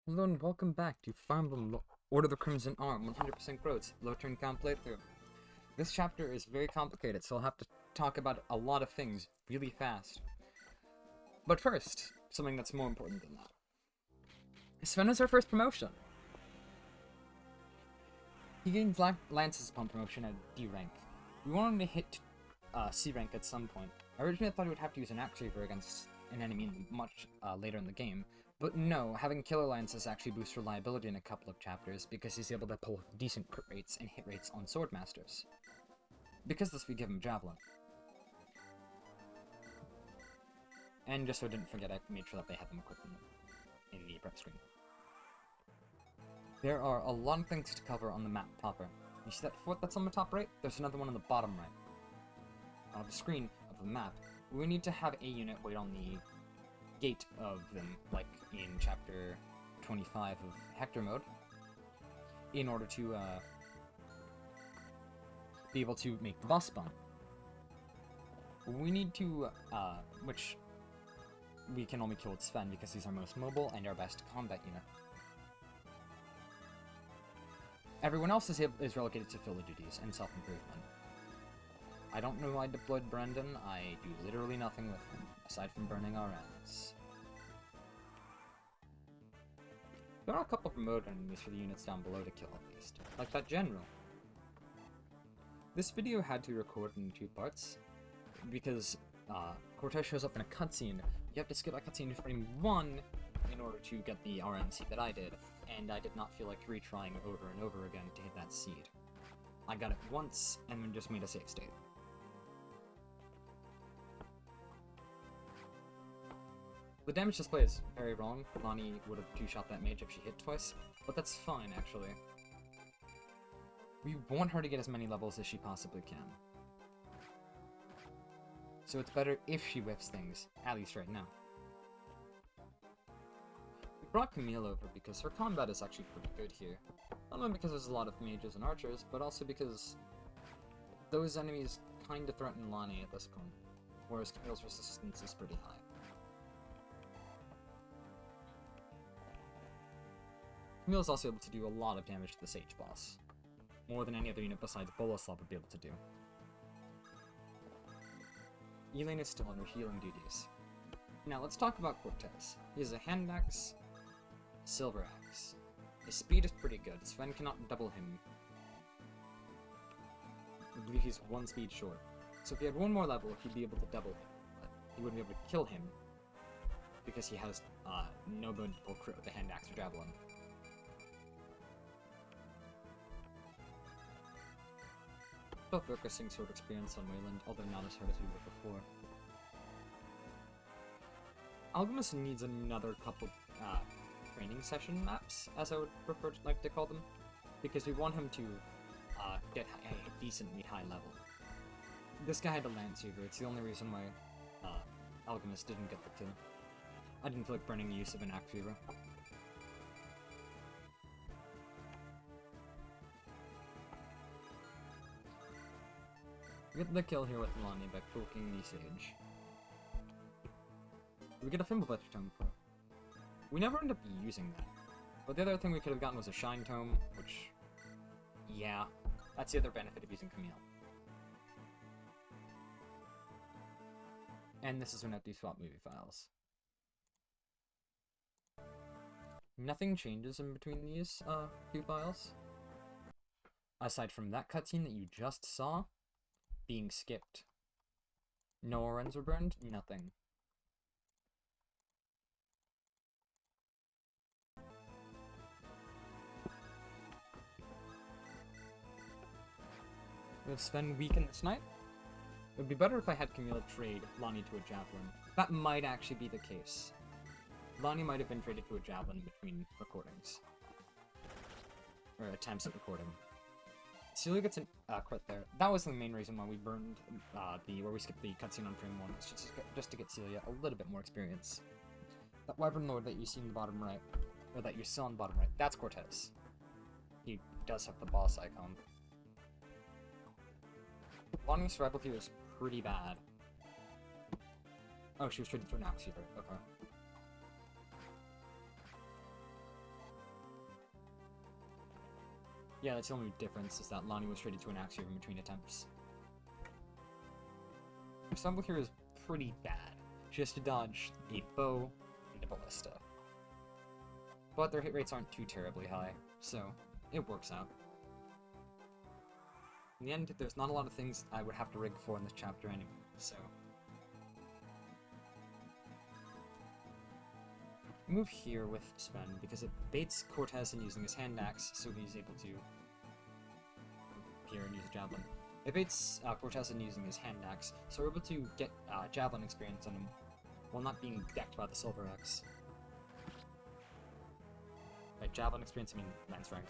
Hello and welcome back to Fire Emblem Order of the Crimson Arm 100% growth, low turn count playthrough. This chapter is very complicated, so I'll have to talk about a lot of things really fast. But first, something that's more important than that. Sven is our first promotion. He gains Lances upon promotion at D rank. We want him to hit C rank at some point. I originally thought he would have to use an Axe Reaver against an enemy much later in the game. But no, having Killer Lances actually boosts reliability in a couple of chapters because he's able to pull decent crit rates and hit rates on Swordmasters. Because of this, we give him Javelin. And just so I didn't forget, I made sure that they had them equipped in the prep screen. There are a lot of things to cover on the map proper. You see that fort that's on the top right? There's another one on the bottom right. On the screen of the map, we need to have a unit wait on the gate of them, like in chapter 25 of Hector mode, in order to be able to make the boss spawn. We need to, which we can only kill with Sven because he's our most mobile and our best combat unit. Everyone else is relegated to filler duties and self-improvement. I don't know why I deployed Brendan. I do literally nothing with him, aside from burning our ends. There are a couple of remote enemies for the units down below to kill at least, like that general. This video had to be recorded in 2 parts, because Cortez shows up in a cutscene. You have to skip that cutscene in frame 1 in order to get the RNC that I did, and I did not feel like retrying over and over again to hit that seed. I got it once, and then just made a save state. The damage display is very wrong. Lonnie would have 2-shot that mage if she hit twice, but that's fine, actually. We want her to get as many levels as she possibly can. So it's better if she whiffs things, at least right now. We brought Camille over because her combat is actually pretty good here. Not only because there's a lot of mages and archers, but also because those enemies kind of threaten Lonnie at this point, whereas Camille's resistance is pretty high. Camille's also able to do a lot of damage to the Sage boss, more than any other unit besides Boleslav would be able to do. Elaine is still on her healing duties. Now let's talk about Cortez. He has a hand axe, silver axe. His speed is pretty good. Sven cannot double him. I believe he's 1 speed short. So if he had 1 more level, he'd be able to double him, but he wouldn't be able to kill him because he has no ability to pull crit with the hand axe or javelin. Still focusing sword experience on Wayland, although not as hard as we were before. Alchemist needs another couple training session maps, as I would like to call them, because we want him to get a decently high level. This guy had a Lance Reaver. It's the only reason why Alchemist didn't get the kill. I didn't feel like burning the use of an Axe Reaver. We get the kill here with Lonnie by poking the Sage. We get a Fimbulvetch Tome for it. We never end up using that. But the other thing we could have gotten was a Shine Tome, which... yeah, that's the other benefit of using Camille. And this is when I do swap movie files. Nothing changes in between these 2 files. Aside from that cutscene that you just saw being skipped. No RNs were burned, nothing. We have Sven weakened this night. It would be better if I had Camille trade Lonnie to a Javelin. That might actually be the case. Lonnie might have been traded to a Javelin between recordings. Or attempts at recording. Celia gets a crit there. That was the main reason why we burned where we skipped the cutscene on frame 1. It's just to get Celia a little bit more experience. That Wyvern Lord that you see in the bottom right, or that you saw in the bottom right, that's Cortez. He does have the boss icon. Lonnie's survival here is pretty bad. Oh, she was traded to an Axe Reaver. Okay. Yeah, that's the only difference, is that Lonnie was traded to an axe in between attempts. Her stumble here is pretty bad. She has to dodge a bow and a ballista. But their hit rates aren't too terribly high, so it works out. In the end, there's not a lot of things I would have to rig for in this chapter anyway, so... Move here with Sven, because it baits Cortez in using his hand axe, so he's able to here and use a javelin. It baits Cortez in using his hand axe, so we're able to get javelin experience on him while not being decked by the silver axe. By javelin experience, I mean lance rank.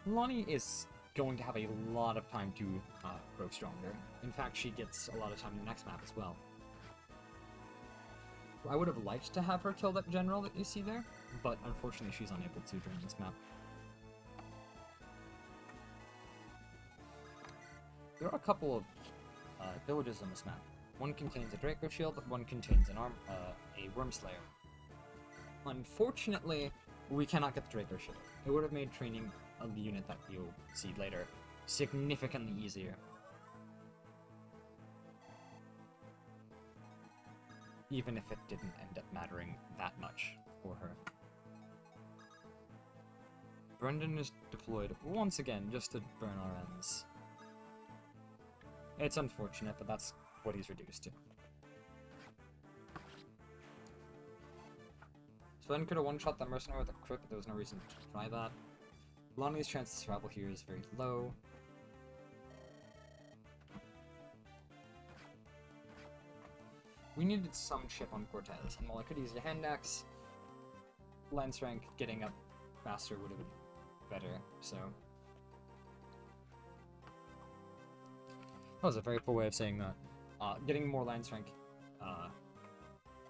Lonnie is going to have a lot of time to grow stronger. In fact, she gets a lot of time in the next map as well. I would have liked to have her kill that general that you see there, but unfortunately she's unable to during this map. There are a couple of villages on this map. One contains a Draco Shield, one contains a Wormslayer. Unfortunately, we cannot get the Draco Shield. It would have made training a unit that you'll see later significantly easier. Even if it didn't end up mattering that much for her. Brendan is deployed once again just to burn our ends. It's unfortunate, but that's what he's reduced to. Sven could have one-shot that mercenary with a crit, but there was no reason to try that. Lonnie's chance to travel here is very low. We needed some chip on Cortez, and while I could use a hand axe, lance rank getting up faster would have been better, so... That was a very poor way of saying that. Getting more lance rank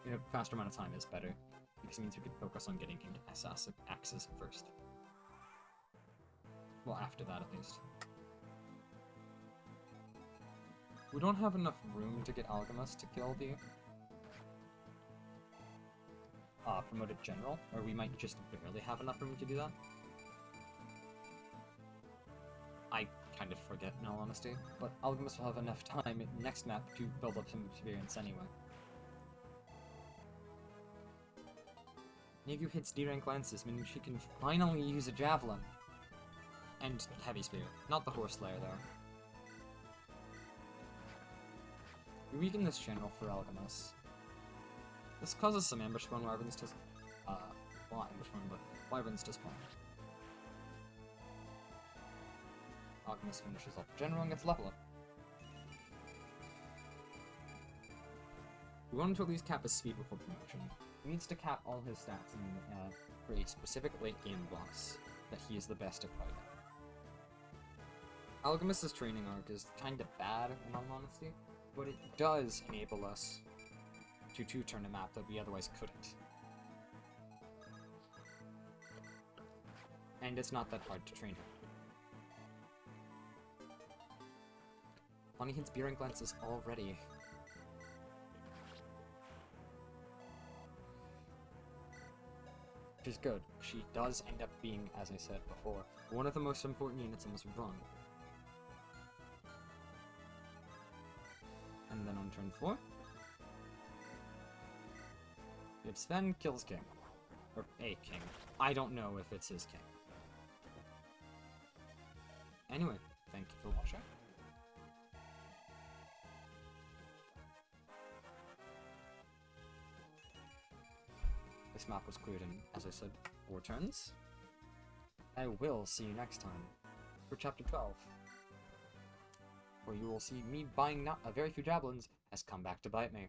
in a faster amount of time is better, because it means we can focus on getting into axes first. Well, after that at least. We don't have enough room to get Alchemist to kill the promoted general, or we might just barely have enough room to do that. I kind of forget, in all honesty, but Alchemist will have enough time in the next map to build up some experience anyway. Nigu hits D-rank lances, meaning she can finally use a javelin. And heavy spear, not the horse slayer though. We weaken this general for Alchemist. This causes some ambush spawn wyverns to well, ambush spawn, but wyverns to spawn. Alchemist finishes off the general and gets level up. We want to at least cap his speed before promotion. He needs to cap all his stats for a specific late game boss that he is the best at fighting. Alchemist's training arc is kinda bad, in all honesty, but it does enable us to two-turn a map that we otherwise couldn't. And it's not that hard to train him. Lonnie hits B-rank lances already. Which is good. She does end up being, as I said before, one of the most important units in this run. And then on turn 4, we have Sven kills King. Or a king. I don't know if it's his king. Anyway, thank you for watching. This map was cleared in, as I said, 4 turns. I will see you next time for Chapter 12, where you will see me buying not a very few javelins has come back to bite me.